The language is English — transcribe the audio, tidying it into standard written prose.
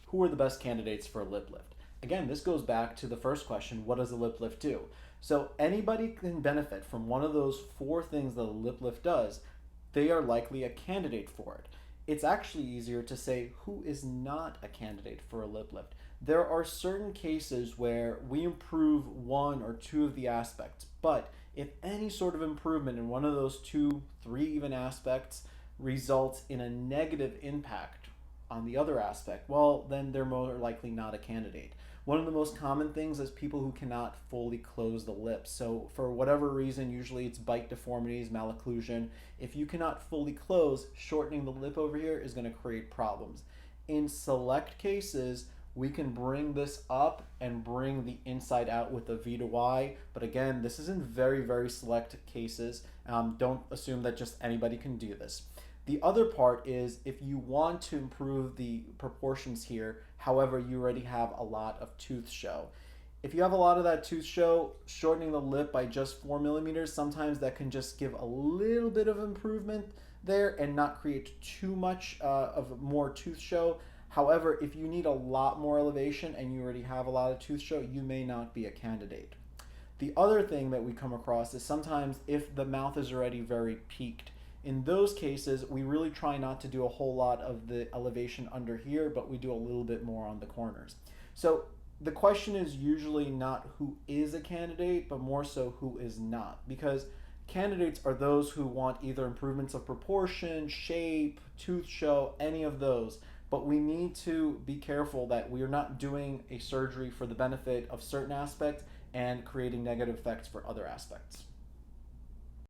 who are the best candidates for a lip lift? Again, this goes back to the first question, what does a lip lift do? So anybody can benefit from one of those four things that a lip lift does. They are likely a candidate for it. It's actually easier to say who is not a candidate for a lip lift. There are certain cases where we improve one or two of the aspects, but if any sort of improvement in one of those two, three even aspects results in a negative impact on the other aspect, well, then they're more likely not a candidate. One of the most common things is people who cannot fully close the lips. So, for whatever reason, usually it's bite deformities, malocclusion. If you cannot fully close, shortening the lip over here is going to create problems. In select cases, we can bring this up and bring the inside out with a V to Y. But again, this is in very, very select cases. Don't assume that just anybody can do this. The other part is if you want to improve the proportions here, however, you already have a lot of tooth show. If you have a lot of that tooth show, shortening the lip by just 4 millimeters, sometimes that can just give a little bit of improvement there and not create too much of more tooth show. However, if you need a lot more elevation and you already have a lot of tooth show, you may not be a candidate. The other thing that we come across is sometimes if the mouth is already very peaked, in those cases, we really try not to do a whole lot of the elevation under here, but we do a little bit more on the corners. So the question is usually not who is a candidate, but more so who is not, because candidates are those who want either improvements of proportion, shape, tooth show, any of those. But we need to be careful that we are not doing a surgery for the benefit of certain aspects and creating negative effects for other aspects.